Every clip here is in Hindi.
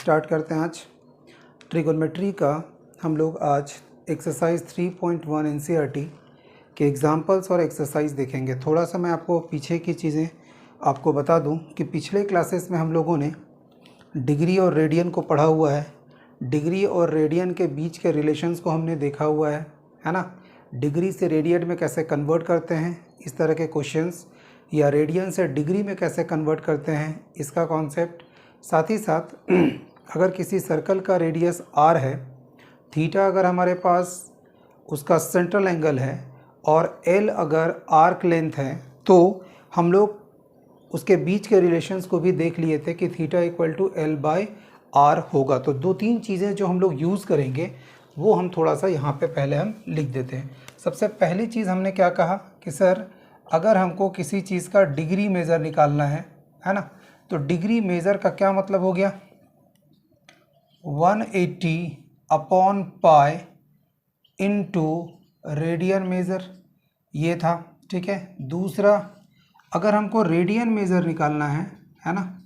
स्टार्ट करते हैं आज ट्रिगोनोमेट्री का। हम लोग आज एक्सरसाइज 3.1 एनसीईआरटी के एग्जांपल्स और एक्सरसाइज देखेंगे। थोड़ा सा मैं आपको पीछे की चीज़ें आपको बता दूं कि पिछले क्लासेस में हम लोगों ने डिग्री और रेडियन को पढ़ा हुआ है। डिग्री और रेडियन के बीच के रिलेशंस को हमने देखा हुआ है ना। डिग्री से रेडियन में कैसे कन्वर्ट करते हैं, इस तरह के क्वेश्चंस, या रेडियन से डिग्री में कैसे कन्वर्ट करते हैं, इसका कॉन्सेप्ट। साथ ही साथ अगर किसी सर्कल का रेडियस r है, थीटा अगर हमारे पास उसका सेंट्रल एंगल है और l अगर आर्क लेंथ है, तो हम लोग उसके बीच के रिलेशंस को भी देख लिए थे कि थीटा इक्वल टू l/r होगा। तो दो तीन चीज़ें जो हम लोग यूज़ करेंगे वो हम थोड़ा सा यहाँ पे पहले हम लिख देते हैं। सबसे पहली चीज़ हमने क्या कहा कि सर अगर हमको किसी चीज़ का डिग्री मेज़र निकालना है ना, तो डिग्री मेज़र का क्या मतलब हो गया, 180/π इंटू रेडियन मेज़र, ये था। ठीक है। दूसरा, अगर हमको रेडियन मेज़र निकालना है ना,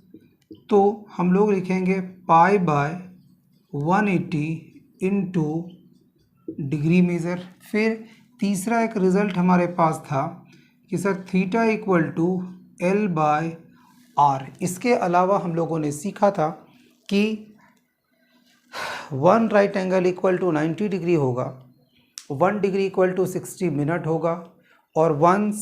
तो हम लोग लिखेंगे π/180 इंटू डिग्री मेज़र। फिर तीसरा एक रिज़ल्ट हमारे पास था कि sir theta equal to l/r। इसके अलावा हम लोगों ने सीखा था कि 1 right angle equal to 90 degree होगा, 1 डिग्री इक्वल टू 60 मिनट होगा, और 1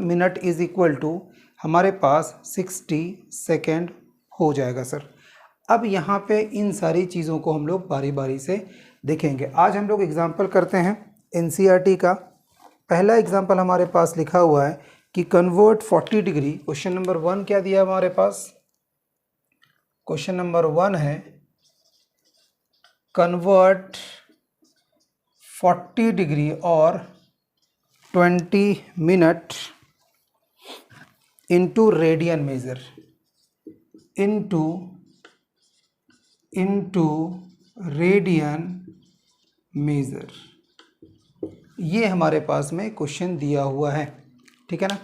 मिनट इज़ इक्वल टू हमारे पास 60 सेकेंड हो जाएगा सर। अब यहाँ पे इन सारी चीज़ों को हम लोग बारी बारी से देखेंगे। आज हम लोग एग्जाम्पल करते हैं एनसीईआरटी का। पहला एग्जाम्पल हमारे पास लिखा हुआ है कि कन्वर्ट 40 डिग्री। क्वेश्चन नंबर 1 क्या दिया हमारे पास, क्वेश्चन नंबर 1 है कन्वर्ट 40 डिग्री और 20 minute into radian measure into radian measure. ये हमारे पास में क्वेश्चन दिया हुआ है, ठीक है ना।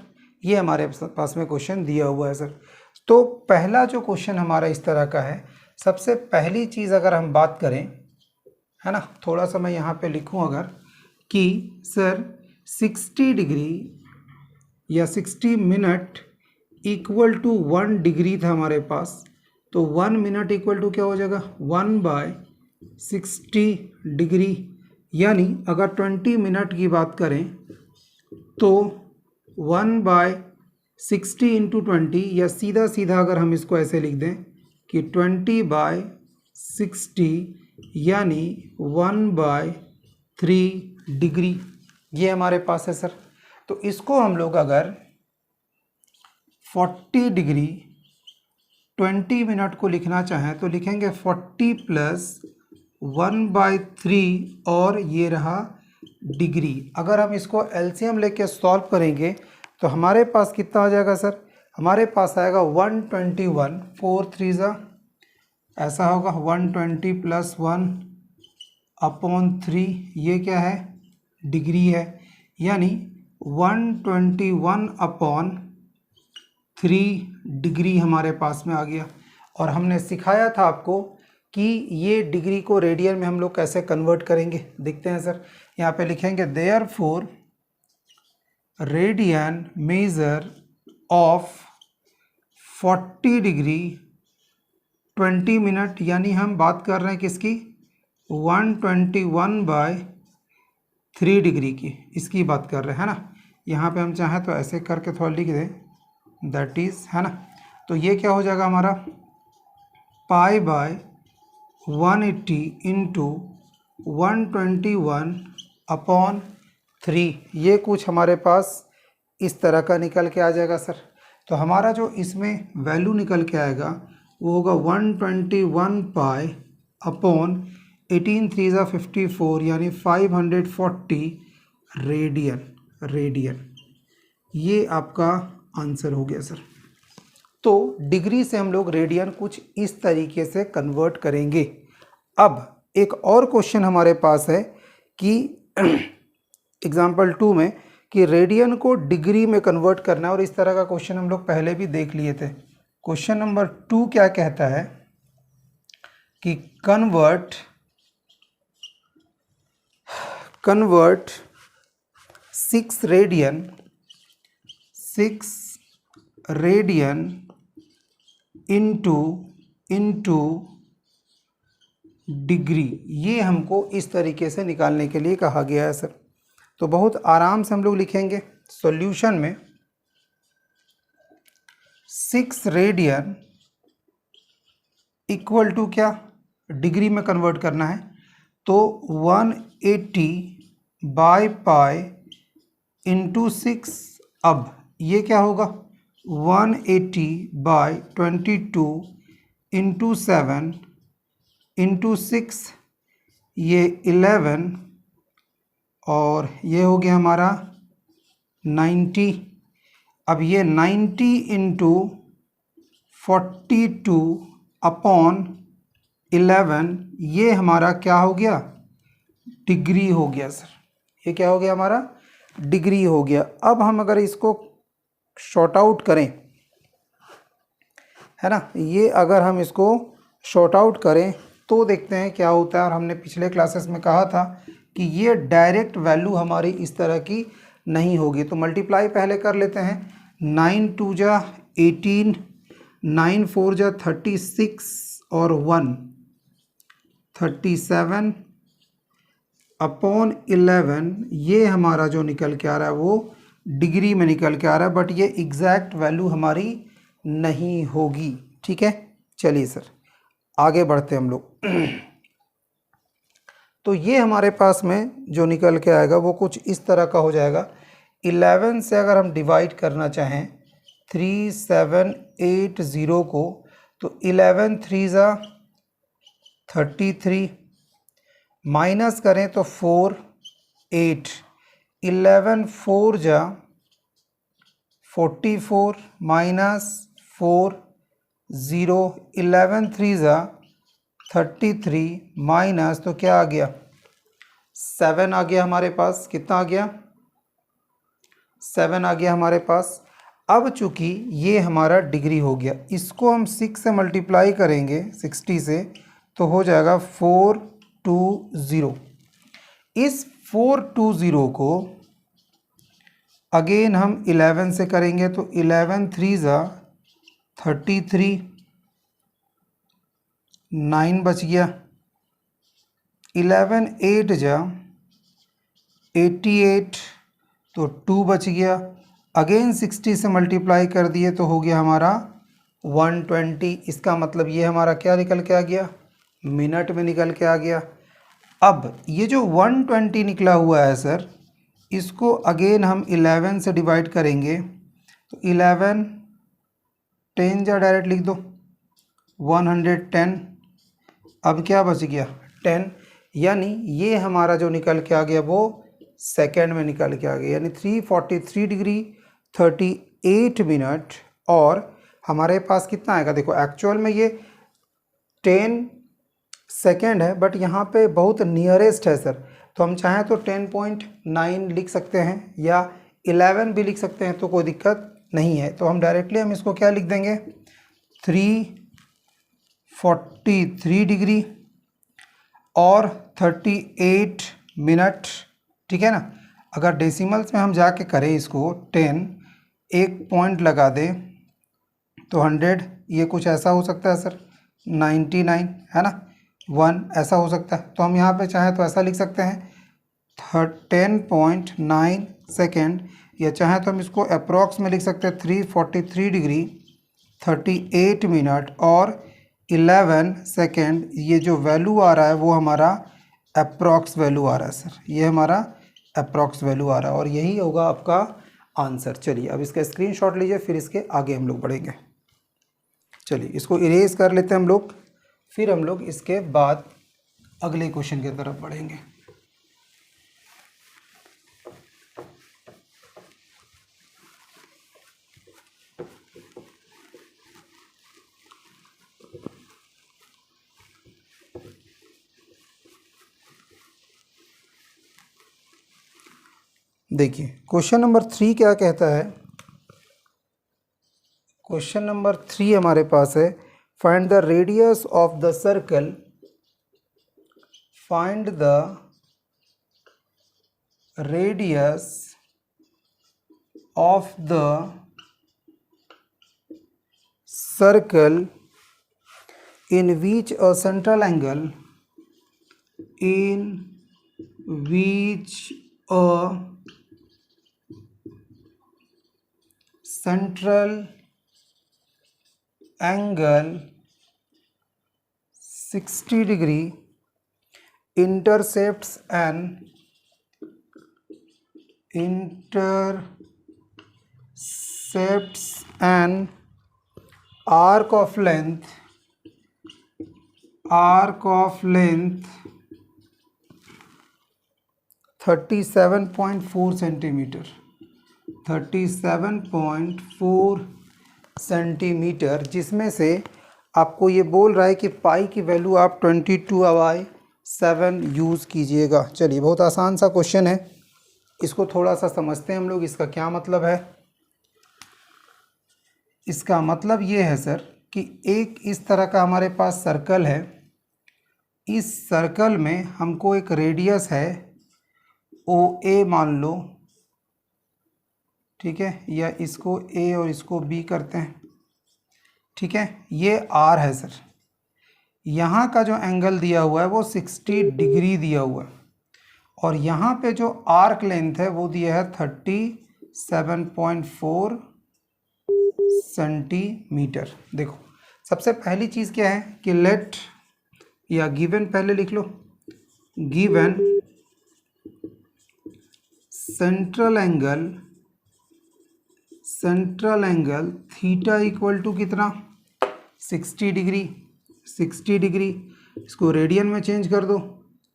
ये हमारे पास में क्वेश्चन दिया हुआ है सर। तो पहला जो क्वेश्चन हमारा इस तरह का है, सबसे पहली चीज़ अगर हम बात करें, है ना, थोड़ा सा मैं यहाँ पे लिखूँ अगर कि सर 60 डिग्री या 60 मिनट इक्वल टू 1 डिग्री था हमारे पास, तो 1 मिनट इक्वल टू क्या हो जाएगा, 1/60 डिग्री। यानी अगर 20 मिनट की बात करें तो 1/60 इंटू 20, या सीधा सीधा अगर हम इसको ऐसे लिख दें कि 20/60 यानी 1/3 डिग्री, ये हमारे पास है सर। तो इसको हम लोग अगर 40 डिग्री 20 मिनट को लिखना चाहें तो लिखेंगे 40 + 1/3 और ये रहा डिग्री। अगर हम इसको एलसीएम लेके सॉल्व करेंगे तो हमारे पास कितना आ जाएगा सर, हमारे पास आएगा 121, 4 3 ऐसा होगा, 120 + 1/3, ये क्या है, डिग्री है। यानी 121/3 डिग्री हमारे पास में आ गया। और हमने सिखाया था आपको कि ये डिग्री को रेडियन में हम लोग कैसे कन्वर्ट करेंगे, देखते हैं सर। यहाँ पे लिखेंगे therefore radian measure of 40 degree 20 minute, यानी हम बात कर रहे हैं किसकी, 121/3 डिग्री की, इसकी बात कर रहे हैं ना। यहाँ पे हम चाहें तो ऐसे करके थोड़ा लिख दें, दैट इज़, है ना। तो ये क्या हो जाएगा हमारा, π/180 इंटू 121/3, ये कुछ हमारे पास इस तरह का निकल के आ जाएगा सर। तो हमारा जो इसमें वैल्यू निकल के आएगा वो होगा 121π/18 3 54, यानी 540 रेडियन। ये आपका आंसर हो गया सर। तो डिग्री से हम लोग रेडियन कुछ इस तरीके से कन्वर्ट करेंगे। अब एक और क्वेश्चन हमारे पास है कि एग्जाम्पल 2 में कि रेडियन को डिग्री में कन्वर्ट करना है, और इस तरह का क्वेश्चन हम लोग पहले भी देख लिए थे, क्वेश्चन नंबर 2 क्या कहता है कि कन्वर्ट 6 रेडियन इनटू डिग्री। ये हमको इस तरीके से निकालने के लिए कहा गया है सर। तो बहुत आराम से हम लोग लिखेंगे सॉल्यूशन में 6 रेडियन इक्वल टू क्या, डिग्री में कन्वर्ट करना है तो 180 बाई पाई इंटू 6। अब ये क्या होगा 180 बाई 22 इंटू 7 इंटू 6, ये 11 और ये हो गया हमारा 90। अब ये 90 इंटू 42 अपॉन 11, ये हमारा क्या हो गया, डिग्री हो गया सर। ये क्या हो गया हमारा, डिग्री हो गया। अब हम अगर इसको शॉर्ट आउट करें, है ना, ये अगर हम इसको शॉर्ट आउट करें तो देखते हैं क्या होता है। और हमने पिछले क्लासेस में कहा था कि ये डायरेक्ट वैल्यू हमारी इस तरह की नहीं होगी। तो मल्टीप्लाई पहले कर लेते हैं। 9 2 जा 18, 9 4 जा 36 और 1 37 अपॉन 11, ये हमारा जो निकल के आ रहा है वो डिग्री में निकल के आ रहा है, बट ये एग्जैक्ट वैल्यू हमारी नहीं होगी। ठीक है, चलिए सर आगे बढ़ते हैं हम लोग। तो ये हमारे पास में जो निकल के आएगा वो कुछ इस तरह का हो जाएगा। 11 से अगर हम डिवाइड करना चाहें 3780 को, तो 11 3 जा 33, माइनस करें तो 4 8, 11 4 जा 44 माइनस 4 0, 11 3 जा 33 माइनस तो क्या आ गया 7 आ गया हमारे पास। कितना आ गया 7 आ गया हमारे पास। अब चूंकि ये हमारा डिग्री हो गया, इसको हम 6 से मल्टीप्लाई करेंगे 60 से, तो हो जाएगा 420। इस 420 को अगेन हम 11 से करेंगे तो 11 3 जा 33, 9 बच गया, 11 8 जा 88 तो 2 बच गया। अगेन 60 से मल्टीप्लाई कर दिए तो हो गया हमारा 120। इसका मतलब ये हमारा क्या निकल के आ गया, मिनट में निकल के आ गया। अब ये जो 120 निकला हुआ है सर, इसको अगेन हम 11 से डिवाइड करेंगे तो 11 10 जा डायरेक्ट लिख दो 110। अब क्या बच गया 10, यानी ये हमारा जो निकल के आ गया वो सेकेंड में निकल के आ गया, यानी 343 डिग्री 38 मिनट। और हमारे पास कितना आएगा, देखो एक्चुअल में ये 10 सेकेंड है, बट यहाँ पे बहुत नियरेस्ट है सर, तो हम चाहें तो 10.9 लिख सकते हैं या 11 भी लिख सकते हैं, तो कोई दिक्कत नहीं है। तो हम डायरेक्टली हम इसको क्या लिख देंगे 343 डिग्री और 38 मिनट। ठीक है ना। अगर डेसिमल्स में हम जाके करें इसको 10, एक पॉइंट लगा दें तो 100, ये कुछ ऐसा हो सकता है सर 99, है ना, 1 ऐसा हो सकता है। तो हम यहाँ पे चाहें तो ऐसा लिख सकते हैं 10.9 सेकेंड, या चाहे तो हम इसको अप्रॉक्स में लिख सकते हैं 343 डिग्री 38 मिनट और 11 सेकेंड। ये जो वैल्यू आ रहा है वो हमारा अप्रॉक्स वैल्यू आ रहा है सर, ये हमारा अप्रॉक्स वैल्यू आ रहा है और यही होगा आपका आंसर। चलिए अब इसका स्क्रीनशॉट लीजिए, फिर इसके आगे हम लोग बढ़ेंगे। चलिए इसको इरेज कर लेते हैं हम लोग, फिर हम लोग इसके बाद अगले क्वेश्चन की तरफ बढ़ेंगे। देखिए क्वेश्चन नंबर 3 क्या कहता है क्वेश्चन नंबर 3 हमारे पास है, find the radius of the circle, find the radius of the circle in which a central angle central angle 60 degree intercepts an arc of length 37.4 centimetre, 37.4 centimetre, जिसमें से आपको ये बोल रहा है कि पाई की वैल्यू आप 22/7 यूज़ कीजिएगा। चलिए, बहुत आसान सा क्वेश्चन है, इसको थोड़ा सा समझते हैं हम लोग। इसका क्या मतलब है? इसका मतलब ये है सर कि एक इस तरह का हमारे पास सर्कल है, इस सर्कल में हमको एक रेडियस है OA मान लो, ठीक है, या इसको A और इसको B करते हैं, ठीक है। ये R है सर, यहाँ का जो एंगल दिया हुआ है वो 60 डिग्री दिया हुआ है, और यहाँ पे जो आर्क लेंथ है वो दिया है 37.4 सेंटीमीटर। देखो, सबसे पहली चीज़ क्या है कि लेट या गिवन पहले लिख लो, given central angle theta equal to कितना, 60 डिग्री। 60 डिग्री इसको रेडियन में चेंज कर दो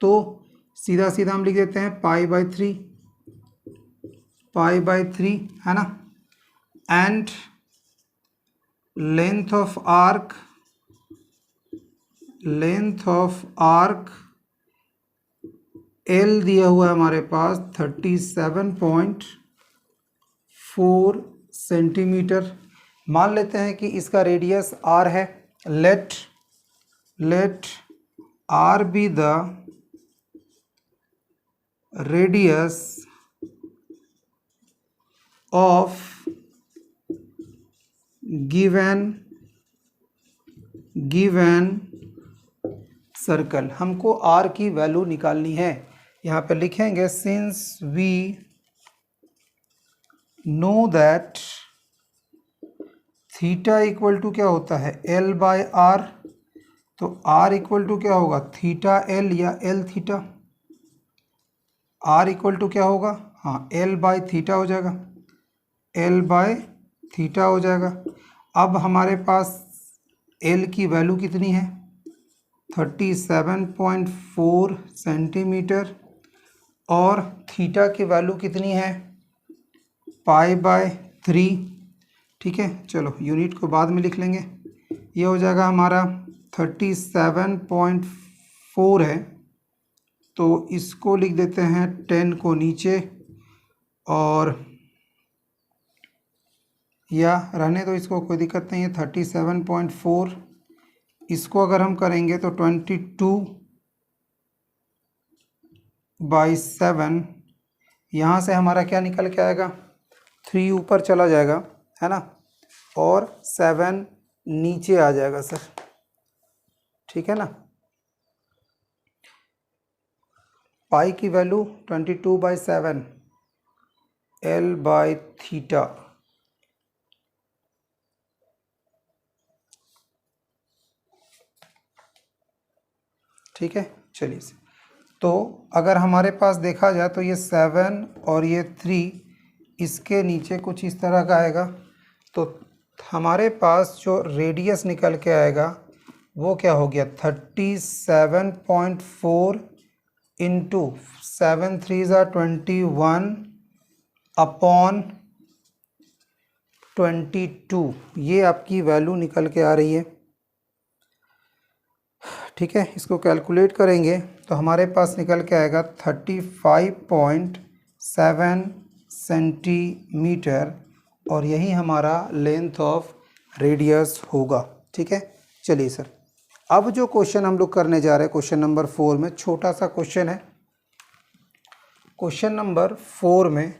तो सीधा सीधा हम लिख देते हैं पाई बाई थ्री, है ना। And length of arc L दिया हुआ है हमारे पास 37.4 सेंटीमीटर। मान लेते हैं कि इसका रेडियस R है। Let R be the radius of given circle. हमको R की वैल्यू निकालनी है। यहाँ पे लिखेंगे since we know that theta equal to क्या होता है L बाय R, तो R इक्वल टू क्या होगा थीटा L या L theta. R equal to क्या होगा, हाँ L बाय थीटा हो जाएगा, L बाय थीटा हो जाएगा। अब हमारे पास L की वैल्यू कितनी है 37.4 सेंटीमीटर, और थीटा की वैल्यू कितनी है पाई/3, ठीक है। चलो यूनिट को बाद में लिख लेंगे। ये हो जाएगा हमारा 37.4 है, तो इसको लिख देते हैं 10 को नीचे, और या रहने दो इसको, कोई दिक्कत नहीं है। 37.4 इसको अगर हम करेंगे तो 22/7, यहाँ से हमारा क्या निकल के आएगा 3 ऊपर चला जाएगा, है ना, और 7 नीचे आ जाएगा सर, ठीक है ना। पाई की वैल्यू 22/7 L बाय थीटा, ठीक है। चलिए, तो अगर हमारे पास देखा जाए तो ये 7 और ये 3 इसके नीचे कुछ इस तरह का आएगा, तो हमारे पास जो रेडियस निकल के आएगा वो क्या हो गया 37.4 इंटू 7 3 21/22, ये आपकी वैल्यू निकल के आ रही है, ठीक है। इसको कैलकुलेट करेंगे तो हमारे पास निकल के आएगा 35.7 सेंटीमीटर, और यही हमारा लेंथ ऑफ रेडियस होगा। ठीक है, चलिए सर, अब जो क्वेश्चन हम लोग करने जा रहे हैं क्वेश्चन नंबर 4 में, छोटा सा क्वेश्चन है। क्वेश्चन नंबर 4 में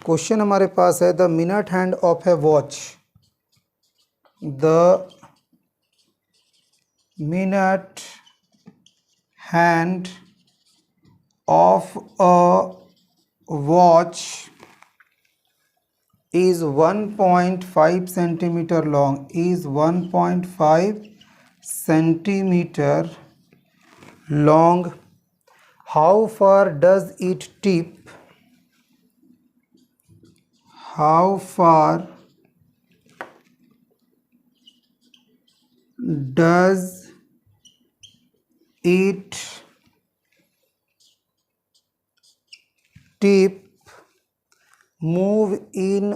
क्वेश्चन हमारे पास है, the minute hand of A watch, the minute hand of a watch is 1.5 centimeter long, is 1.5 centimeter long. How far does it tip? How far does it tip? Move in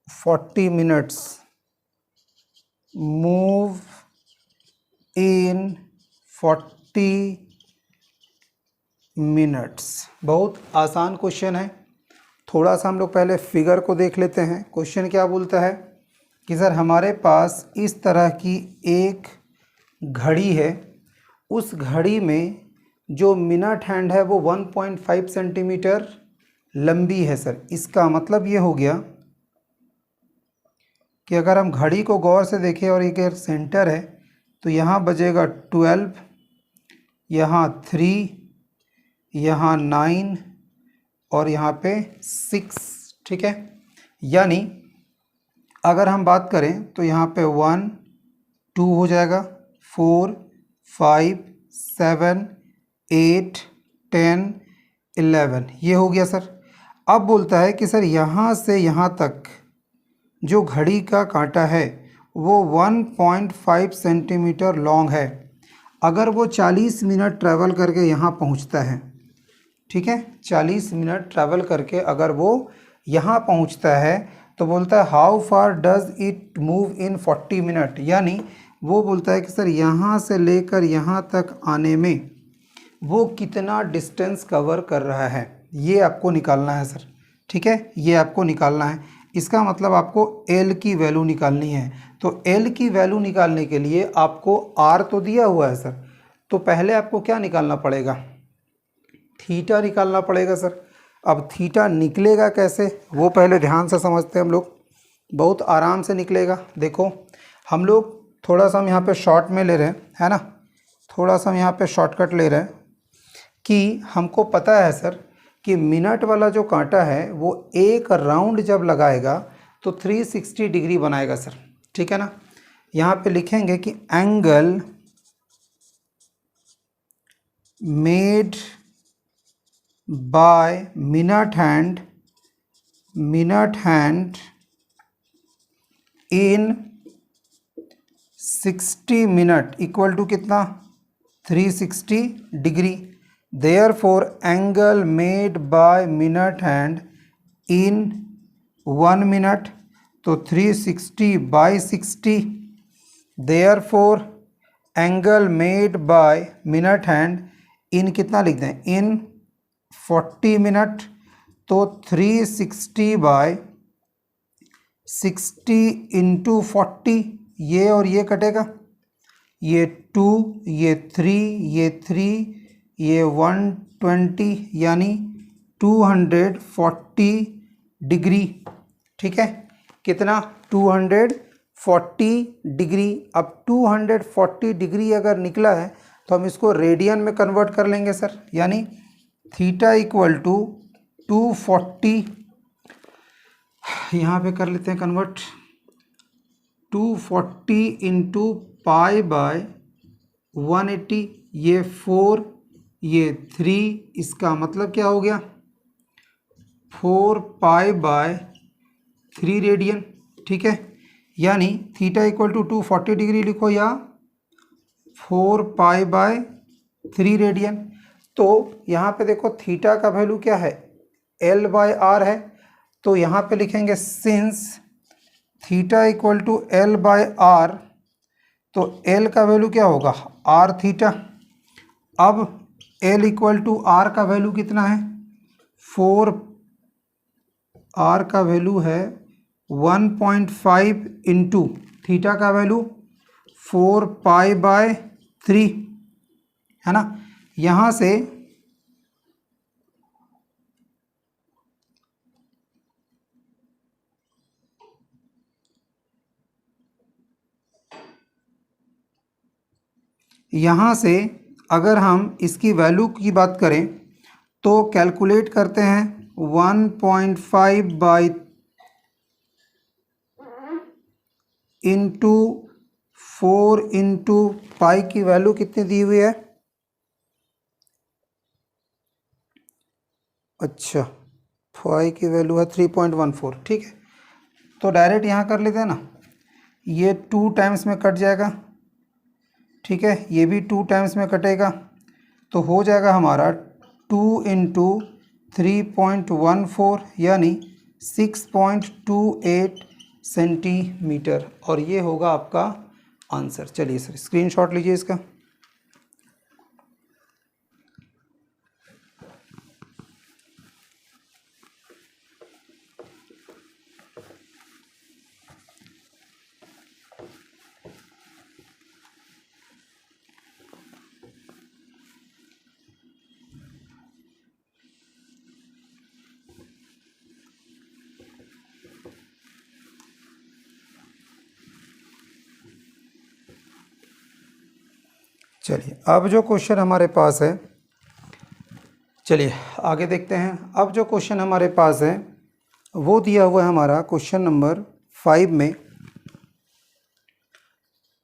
40 minutes. Move in 40 minutes. बहुत आसान क्वेश्चन है। थोड़ा सा हम लोग पहले फिगर को देख लेते हैं। क्वेश्चन क्या बोलता है कि सर हमारे पास इस तरह की एक घड़ी है, उस घड़ी में जो मिनट हैंड है वो 1.5 सेंटीमीटर लंबी है। सर इसका मतलब ये हो गया कि अगर हम घड़ी को गौर से देखें और एक सेंटर है तो यहाँ बजेगा 12, यहाँ 3, यहाँ 9 और यहाँ पे 6। ठीक है, यानी अगर हम बात करें तो यहाँ पे 1, 2 हो जाएगा, 4, 5, 7, 8, 10, 11, ये हो गया सर। अब बोलता है कि सर यहाँ से यहाँ तक जो घड़ी का कांटा है वो 1.5 सेंटीमीटर लॉन्ग है। अगर वो 40 मिनट ट्रैवल करके यहाँ पहुँचता है, ठीक है, 40 मिनट ट्रैवल करके अगर वो यहाँ पहुँचता है तो बोलता है how far does it move in 40 minute, यानी वो बोलता है कि सर यहाँ से लेकर यहाँ तक आने में वो कितना डिस्टेंस कवर कर रहा है, ये आपको निकालना है सर। ठीक है, ये आपको निकालना है। इसका मतलब आपको L की वैल्यू निकालनी है। तो L की वैल्यू निकालने के लिए आपको R तो दिया हुआ है सर, तो पहले आपको क्या निकालना पड़ेगा, थीटा निकालना पड़ेगा सर। अब थीटा निकलेगा कैसे वो पहले ध्यान से समझते हैं हम लोग, बहुत आराम से निकलेगा। देखो हम लोग थोड़ा सा हम यहाँ पे शॉर्ट में ले रहे हैं, है ना, थोड़ा सा हम यहाँ पे शॉर्टकट ले रहे हैं कि हमको पता है सर कि मिनट वाला जो कांटा है वो एक राउंड जब लगाएगा तो 360 डिग्री बनाएगा सर। ठीक है ना, यहाँ पे लिखेंगे कि angle made by minute hand in 60 minute equal to कितना, 360 degree. Therefore angle made by minute hand in 1 minute, तो 360 by 60। Therefore angle made by minute hand in कितना लिख दें, in 40 मिनट, तो 360 by 60 इंटू 40, ये और ये कटेगा, ये 2, ये 3, ये 3, ये 120, यानी 240 डिग्री। ठीक है, कितना, 240 डिग्री। अब 240 डिग्री अगर निकला है तो हम इसको रेडियन में कन्वर्ट कर लेंगे सर, यानी थीटा इक्वल टू 240, यहाँ पे कर लेते हैं कन्वर्ट, 240 इंटू पाई बाय 180, ये 4, ये 3, इसका मतलब क्या हो गया, 4 पाई बाय 3 रेडियन। ठीक है, यानी थीटा इक्वल टू 240 डिग्री लिखो या 4 पाई बाय 3 रेडियन। तो यहाँ पे देखो थीटा का वैल्यू क्या है, L बाय R है, तो यहाँ पे लिखेंगे since theta equal to L by R, तो L का वैल्यू क्या होगा, R थीटा। अब L इक्वल टू R का वैल्यू कितना है, 4, R का वैल्यू है 1.5 इंटू थीटा का वैल्यू 4π/3 है ना। यहाँ से अगर हम इसकी वैल्यू की बात करें तो कैलकुलेट करते हैं 1.5 इंटू 4 इंटू पाई की वैल्यू कितनी दी हुई है। अच्छा, पाई की वैल्यू है 3.14। ठीक है, तो डायरेक्ट यहाँ कर लेते हैं ना, ये 2 टाइम्स में कट जाएगा। ठीक है, ये भी 2 टाइम्स में कटेगा, तो हो जाएगा हमारा 2 इंटू 3.14 यानी 6.28 सेंटीमीटर, और ये होगा आपका आंसर। चलिए सर, स्क्रीनशॉट लीजिए इसका। चलिए, अब जो क्वेश्चन हमारे पास है, चलिए आगे देखते हैं। अब जो क्वेश्चन हमारे पास है वो दिया हुआ है हमारा क्वेश्चन नंबर 5 में।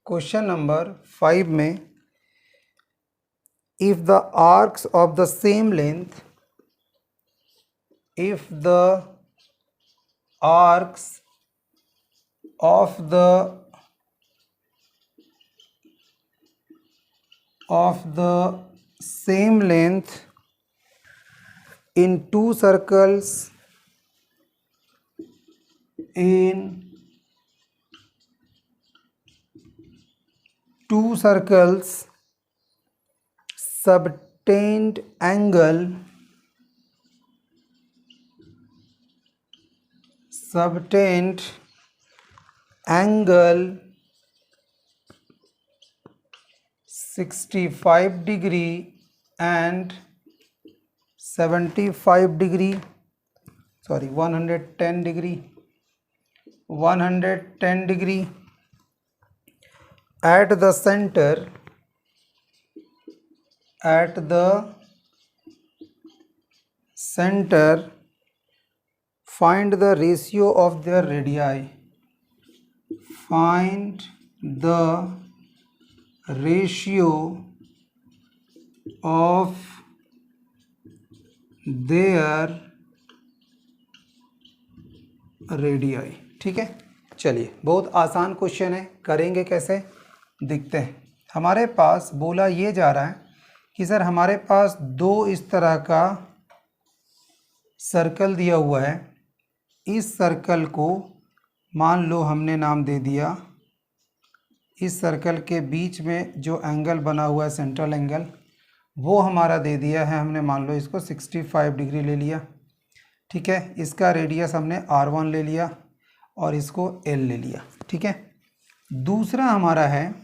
क्वेश्चन नंबर 5 में, if the arcs of the same length, if the arcs of the same length in two circles subtend angle angle 65 degree and 75 degree, sorry 110 degree at the center, find the ratio of their radii, find the ratio of their radii। ठीक है, चलिए बहुत आसान क्वेश्चन है, करेंगे कैसे दिखते हैं। हमारे पास बोला ये जा रहा है कि सर हमारे पास दो इस तरह का सर्कल दिया हुआ है। इस सर्कल को मान लो हमने नाम दे दिया, इस सर्कल के बीच में जो एंगल बना हुआ है सेंट्रल एंगल, वो हमारा दे दिया है हमने, मान लो इसको 65 डिग्री ले लिया। ठीक है, इसका रेडियस हमने R1 ले लिया और इसको L ले लिया। ठीक है, दूसरा हमारा है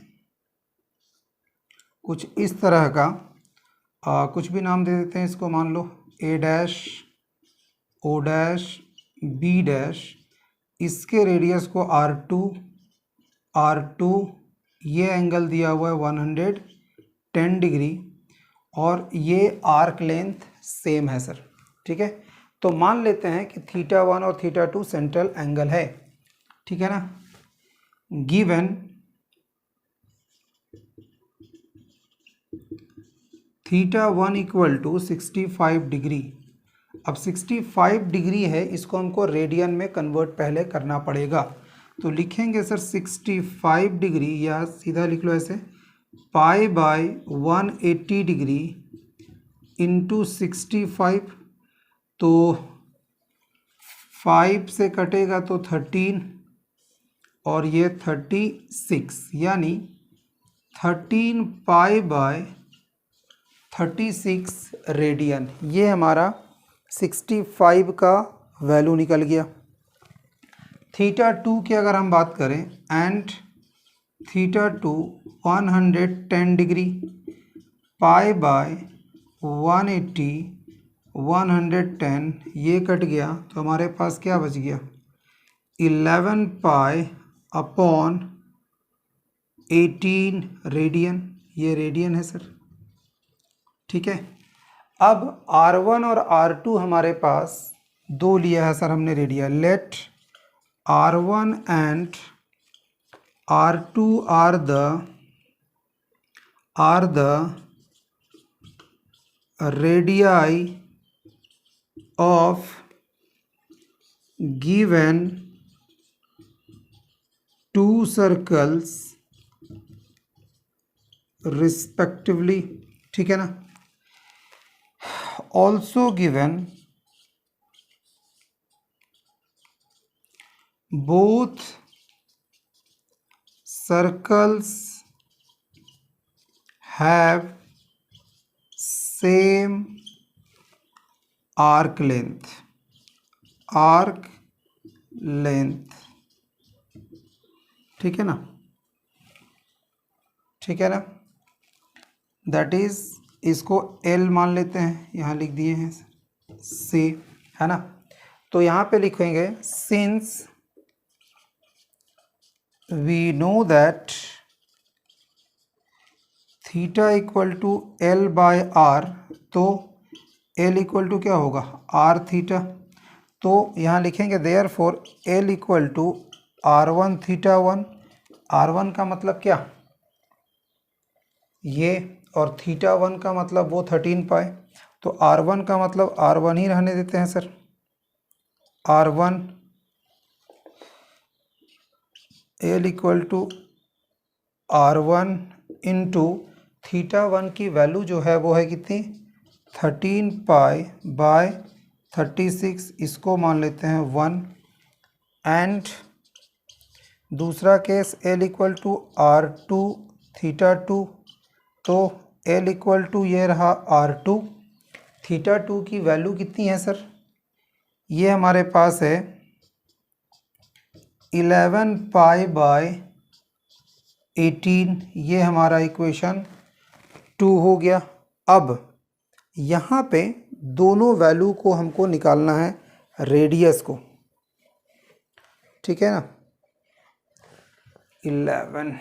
कुछ इस तरह का, कुछ भी नाम दे देते हैं इसको, मान लो A', O', B', इसके रेडियस को R2, ये एंगल दिया हुआ है 110 डिग्री, और ये आर्क लेंथ सेम है सर। ठीक है, तो मान लेते हैं कि θ1 और θ2 सेंट्रल एंगल है। ठीक है ना, गिवन θ1 इक्वल टू 65 डिग्री। अब 65 डिग्री है, इसको हमको रेडियन में कन्वर्ट पहले करना पड़ेगा, तो लिखेंगे सर 65 डिग्री, या सीधा लिख लो ऐसे, π/180 डिग्री इंटू 65, तो 5 से कटेगा तो 13 और ये 36, यानी 13π/36 रेडियन। ये हमारा 65 का वैल्यू निकल गया। थीटा 2 की अगर हम बात करें, and theta 2 110 degree, pi by 180 110, ये कट गया तो हमारे पास क्या बच गया, 11 पाई अपॉन 18 रेडियन, ये रेडियन है सर। ठीक है, अब R1 और R2 हमारे पास दो लिया है सर हमने radian. Let R1 and R2 are the radii of given two circles respectively. ठीक है ना, also given both circles have same arc length, ठीक है ना, ठीक है ना, दैट इज, इसको L मान लेते हैं, यहाँ लिख दिए हैं C, है ना। तो यहाँ पे लिखेंगे since we know that theta equal to L by R, तो L इक्वल टू क्या होगा, R थीटा। तो यहाँ लिखेंगे therefore L equal to R1 theta 1, R1 का मतलब क्या, ये, और थीटा 1 का मतलब वो 13 पाई, तो R1 का मतलब R1 ही रहने देते हैं sir. R1 L equal to R1 into theta 1 की वैल्यू जो है वो है कितनी, 13 पाई बाय 36, इसको मान लेते हैं 1। एंड दूसरा case L equal to R2 theta 2, तो L इक्वल टू ये रहा R2, थीटा 2 की वैल्यू कितनी है सर, ये हमारे पास है 11 पाई बाय 18, ये हमारा इक्वेशन 2 हो गया। अब यहाँ पे दोनों वैल्यू को हमको निकालना है रेडियस को, ठीक है ना। 11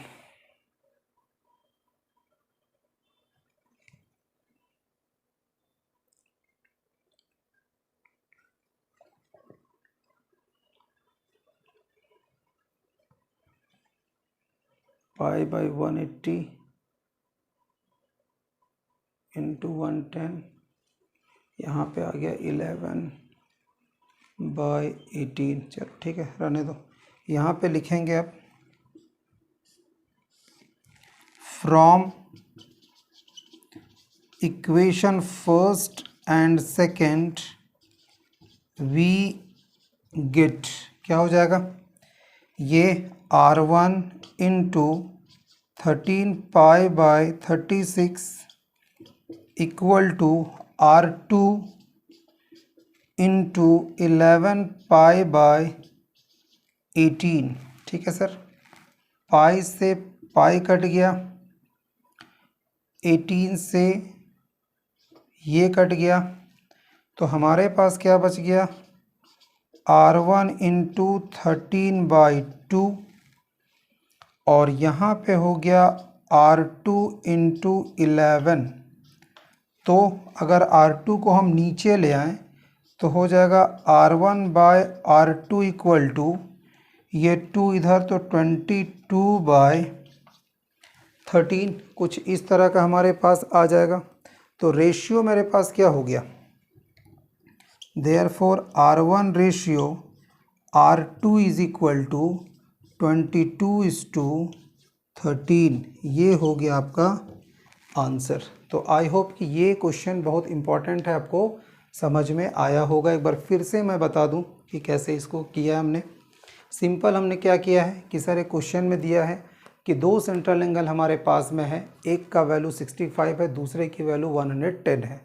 पाई बाई 180 इंटू 110, यहाँ पे आ गया 11 बाई 18। चलो ठीक है, रहने दो। यहाँ पे लिखेंगे अब from equation first and second we get, क्या हो जाएगा, ये R1 into 13 pi by 36 equal to R2 into 11 pi by 18। ठीक है सर, पाई से पाई कट गया, 18 से ये कट गया, तो हमारे पास क्या बच गया, R1 इंटू 13 बाई 2, और यहाँ पे हो गया R2 इंटू 11। तो अगर R2 को हम नीचे ले आएँ तो हो जाएगा R1 bye R2 equal to, ये 2 इधर तो 22 बाय 13, कुछ इस तरह का हमारे पास आ जाएगा। तो रेशियो मेरे पास क्या हो गया, therefore R1 ratio R2 is equal to 22:13, ये हो गया आपका आंसर। तो आई होप कि ये क्वेश्चन बहुत इम्पॉर्टेंट है, आपको समझ में आया होगा। एक बार फिर से मैं बता दूं कि कैसे इसको किया है हमने। सिंपल हमने क्या किया है कि सर एक क्वेश्चन में दिया है कि दो सेंट्रल एंगल हमारे पास में है, एक का वैल्यू 65 है, दूसरे की वैल्यू 110 है,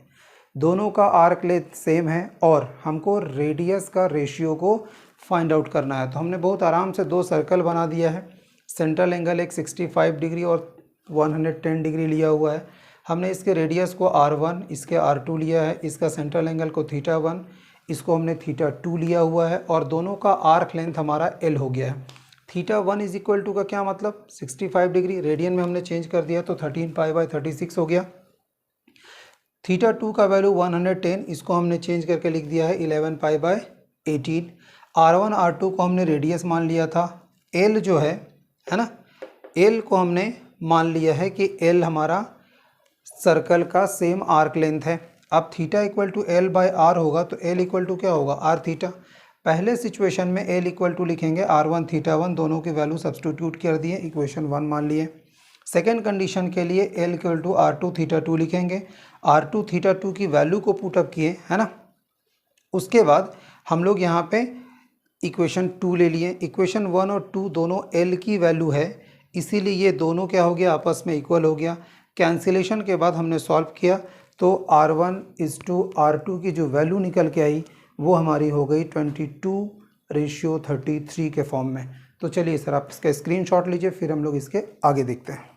दोनों का आर्क लेंथ सेम है और हमको रेडियस का रेशियो को फाइंड आउट करना है। तो हमने बहुत आराम से दो सर्कल बना दिया है। सेंट्रल एंगल एक 65 डिग्री और 110 डिग्री लिया हुआ है। हमने इसके रेडियस को r1, इसके r2 लिया है, इसका सेंट्रल एंगल को θ1, इसको हमने θ2 लिया हुआ है और दोनों का आर्क लेंथ हमारा l हो गया है। θ1 इज इक्वल टू का क्या मतलब 65 डिग्री, रेडियन में हमने चेंज कर दिया तो 13π/36 हो गया। θ2 का वैल्यू 110, इसको हमने चेंज करके लिख दिया है 11π/18। r1 r2 को हमने रेडियस मान लिया था, l जो है ना, l को हमने मान लिया है कि l हमारा सर्कल का सेम आर्क लेंथ है। अब थीटा इक्वल टू l/r होगा तो l इक्वल टू क्या होगा r थीटा। पहले सिचुएशन में l इक्वल टू लिखेंगे r1 θ1, दोनों की वैल्यू सब्स्टिट्यूट कर दिए, इक्वेशन 1 मान लिए। सेकेंड कंडीशन के लिए l इक्वल टू r2 θ2 लिखेंगे, r2 θ2 की वैल्यू को पुटअप किए, है ना। उसके बाद हम लोग यहाँ पे इक्वेशन 2 ले लिए। इक्वेशन 1 और 2 दोनों l की वैल्यू है, इसीलिए ये दोनों क्या हो गया, आपस में इक्वल हो गया। कैंसिलेशन के बाद हमने सॉल्व किया तो r1 इज टू r2 की जो वैल्यू निकल के आई वो हमारी हो गई 22:33 के फॉर्म में। तो चलिए सर आप इसका स्क्रीनशॉट लीजिए, फिर हम लोग इसके आगे देखते हैं।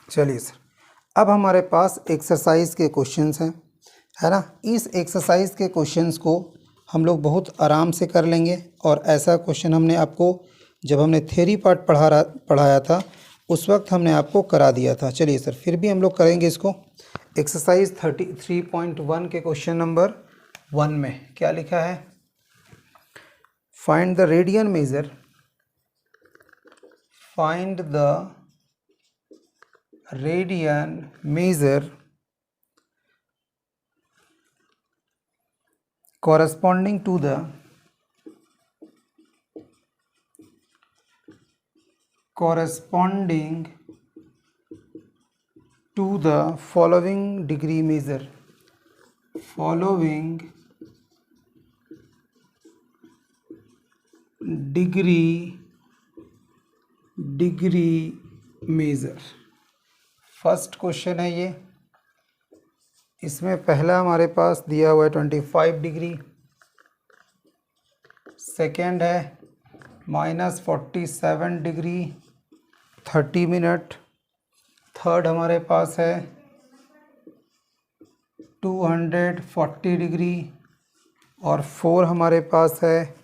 चलिए सर, अब हमारे पास एक्सरसाइज के क्वेश्चंस हैं, है ना। इस एक्सरसाइज के क्वेश्चंस को हम लोग बहुत आराम से कर लेंगे और ऐसा क्वेश्चन हमने आपको जब हमने थ्योरी पार्ट पढ़ाया था उस वक्त हमने आपको करा दिया था। चलिए सर फिर भी हम लोग करेंगे इसको। एक्सरसाइज 33.1 के क्वेश्चन नंबर 1 में क्या लिखा है, find the radian major, find the radian measure corresponding to the following degree measure, following degree measure। First question है ये, इसमें पहला हमारे पास दिया हुआ है 25 डिग्री, सेकेंड है -47 डिग्री 30 मिनट, थर्ड हमारे पास है 240 डिग्री और फोर हमारे पास है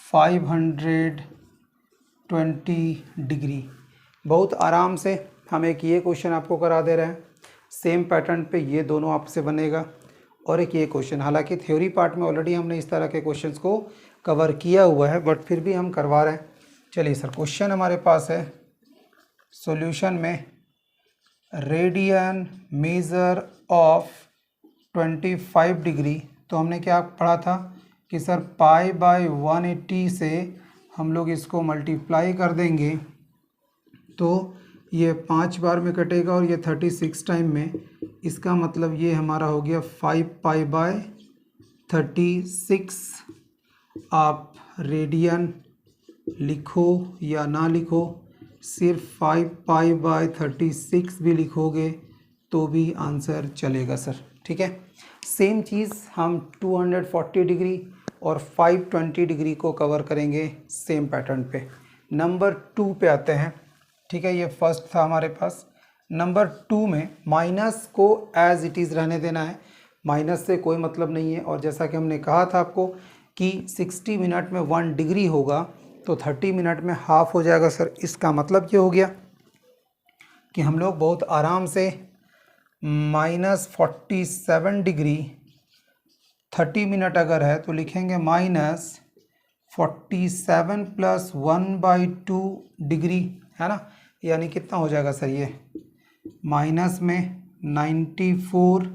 520 डिग्री। बहुत आराम से हम एक ये क्वेश्चन आपको करा दे रहे हैं, सेम पैटर्न पे ये दोनों आपसे बनेगा और एक ये क्वेश्चन। हालांकि थ्योरी पार्ट में ऑलरेडी हमने इस तरह के क्वेश्चंस को कवर किया हुआ है, बट फिर भी हम करवा रहे हैं। चलिए सर क्वेश्चन हमारे पास है, सॉल्यूशन में रेडियन मेजर ऑफ 25 डिग्री, तो हमने क्या पढ़ा था कि सर π/180 से हम लोग इसको मल्टीप्लाई कर देंगे तो ये 5 बार में कटेगा और ये 36 टाइम में, इसका मतलब ये हमारा हो गया 5π/36। आप रेडियन लिखो या ना लिखो, सिर्फ 5π/36 भी लिखोगे तो भी आंसर चलेगा सर, ठीक है। सेम चीज़ हम 240 डिग्री और 520 डिग्री को कवर करेंगे सेम पैटर्न पे। नंबर 2 पे आते हैं, ठीक है। ये फर्स्ट था हमारे पास। नंबर 2 में माइनस को एज इट इज़ रहने देना है, माइनस से कोई मतलब नहीं है। और जैसा कि हमने कहा था आपको कि 60 मिनट में 1 डिग्री होगा तो 30 मिनट में हाफ हो जाएगा सर। इसका मतलब ये हो गया कि हम लोग बहुत आराम से -47 डिग्री 30 मिनट अगर है तो लिखेंगे -47 + 1/2 डिग्री, है ना। यानी कितना हो जाएगा सर, ये माइनस में 94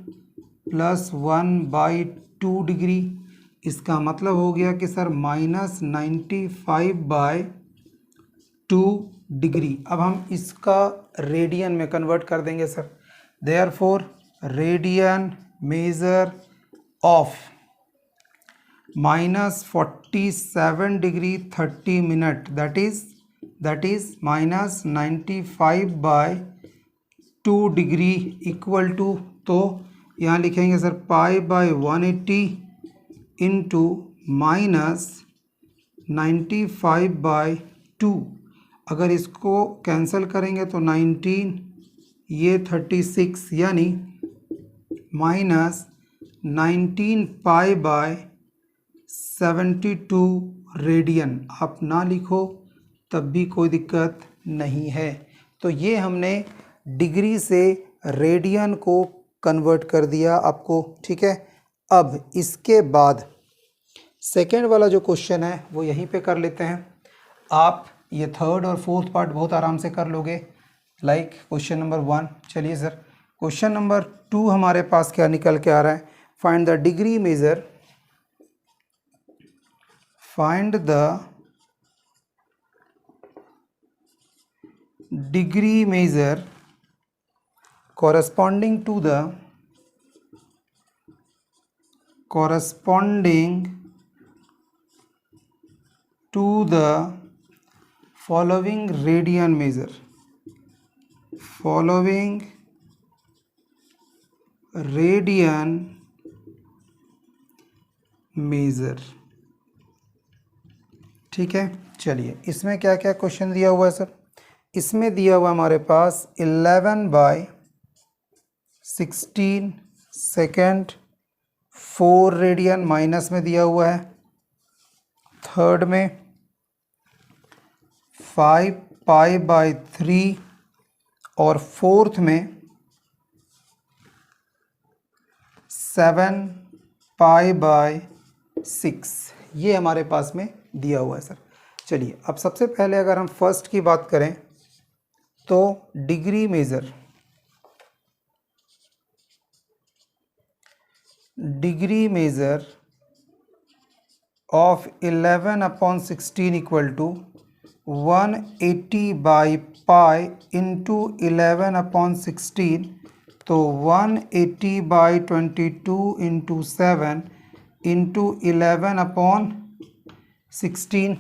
+ 1/2 डिग्री। इसका मतलब हो गया कि सर -95/2 डिग्री। अब हम इसका रेडियन में कन्वर्ट कर देंगे sir. Therefore radian measure of -47 degree 30 minute that is -95/2 degree equal to, तो यहाँ लिखेंगे सर π/180 इंटू -95/2। अगर इसको कैंसिल करेंगे तो 19, ये 36, यानी -19π/72 रेडियन। आप ना लिखो तब भी कोई दिक्कत नहीं है। तो ये हमने डिग्री से रेडियन को कन्वर्ट कर दिया आपको, ठीक है। अब इसके बाद सेकेंड वाला जो क्वेश्चन है वो यहीं पे कर लेते हैं। आप ये थर्ड और फोर्थ पार्ट बहुत आराम से कर लोगे, लाइक क्वेश्चन नंबर 1। चलिए सर, क्वेश्चन नंबर 2 हमारे पास क्या निकल के आ रहा है? Find the degree measure, find the degree measure corresponding to the following radian measure, following radian measure, ठीक है। चलिए, इसमें क्या क्या क्वेश्चन दिया हुआ है सर? इसमें दिया हुआ हमारे पास 11/16 सेकेंड 4 रेडियन माइनस में दिया हुआ है। थर्ड में 5π/3 और फोर्थ में 7π/6, ये हमारे पास में दिया हुआ है सर। चलिए, अब सबसे पहले अगर हम फर्स्ट की बात करें तो degree measure of 11/16 equal to 180/π into 11/16, तो 180/22 इंटू 7 इंटू 11/16,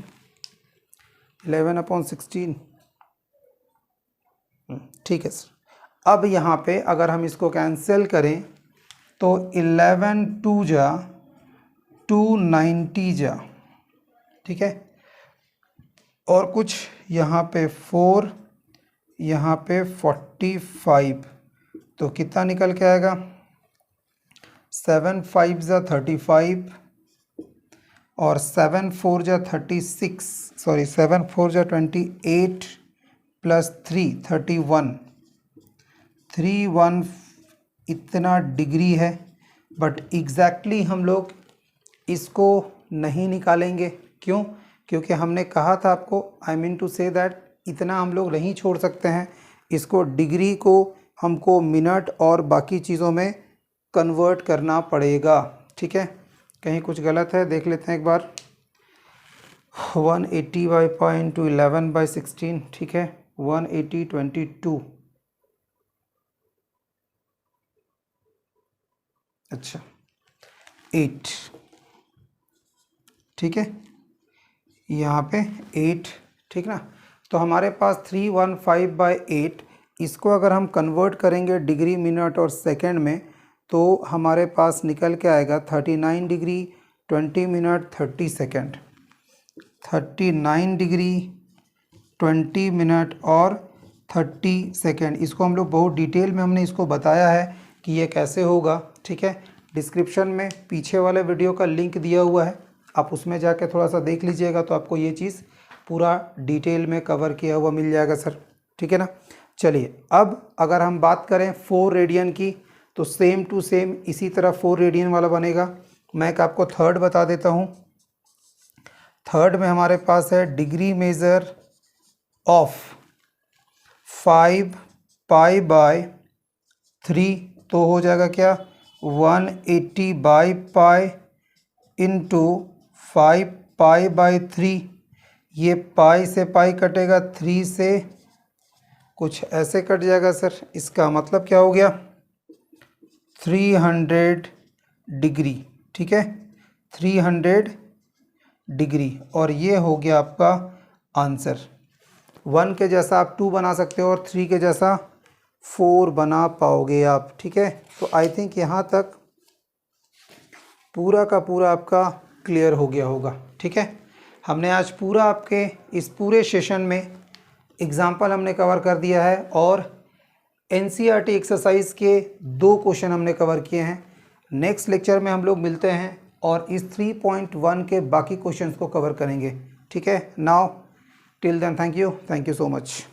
11/16, ठीक है सर। अब यहाँ पे अगर हम इसको कैंसिल करें तो 11 2 जा 290 जा, ठीक है। और कुछ यहाँ पे 4, यहाँ पे 45, तो कितना निकल के आएगा? 7 5 जा 35 और 7 4 जा 36, सॉरी 7 4 जा 28 प्लस 3 31 इतना डिग्री है। बट एग्जैक्टली हम लोग इसको नहीं निकालेंगे। क्यों? क्योंकि हमने कहा था आपको, I mean to say that इतना हम लोग नहीं छोड़ सकते हैं। इसको डिग्री को हमको मिनट और बाकी चीज़ों में कन्वर्ट करना पड़ेगा, ठीक है। कहीं कुछ गलत है, देख लेते हैं एक बार। 180/π इंटू 11/16, ठीक है। 180/22, अच्छा 8, ठीक है, यहाँ पे 8, ठीक ना। तो हमारे पास 315/8, इसको अगर हम कन्वर्ट करेंगे डिग्री मिनट और सेकंड में तो हमारे पास निकल के आएगा 39 degree 20 minute 30 second, 39 degree 20 minute और 30 सेकंड। इसको हम लोग बहुत डिटेल में हमने इसको बताया है कि ये कैसे होगा, ठीक है। डिस्क्रिप्शन में पीछे वाले वीडियो का लिंक दिया हुआ है, आप उसमें जाके थोड़ा सा देख लीजिएगा तो आपको ये चीज़ पूरा डिटेल में कवर किया हुआ मिल जाएगा सर, ठीक है ना। चलिए, अब अगर हम बात करें 4 रेडियन की तो सेम टू सेम इसी तरह 4 रेडियन वाला बनेगा। मैं एक आपको थर्ड बता देता हूँ। थर्ड में हमारे पास है डिग्री मेजर ऑफ 5π/3, तो हो जाएगा क्या 180/π इंटू 5π/3, ये पाई से पाई कटेगा, 3 से कुछ ऐसे कट जाएगा सर। इसका मतलब क्या हो गया, 300 डिग्री, ठीक है, 300 डिग्री। और ये हो गया आपका आंसर। 1 के जैसा आप 2 बना सकते हो और 3 के जैसा 4 बना पाओगे आप, ठीक है। तो आई थिंक यहाँ तक पूरा का पूरा आपका क्लियर हो गया होगा, ठीक है। हमने आज पूरा आपके इस पूरे सेशन में एग्जाम्पल हमने कवर कर दिया है और एनसीईआरटी एक्सरसाइज के 2 क्वेश्चन हमने कवर किए हैं। नेक्स्ट लेक्चर में हम लोग मिलते हैं और इस 3.1 के बाकी क्वेश्चंस को कवर करेंगे, ठीक है। Now till then thank you so much.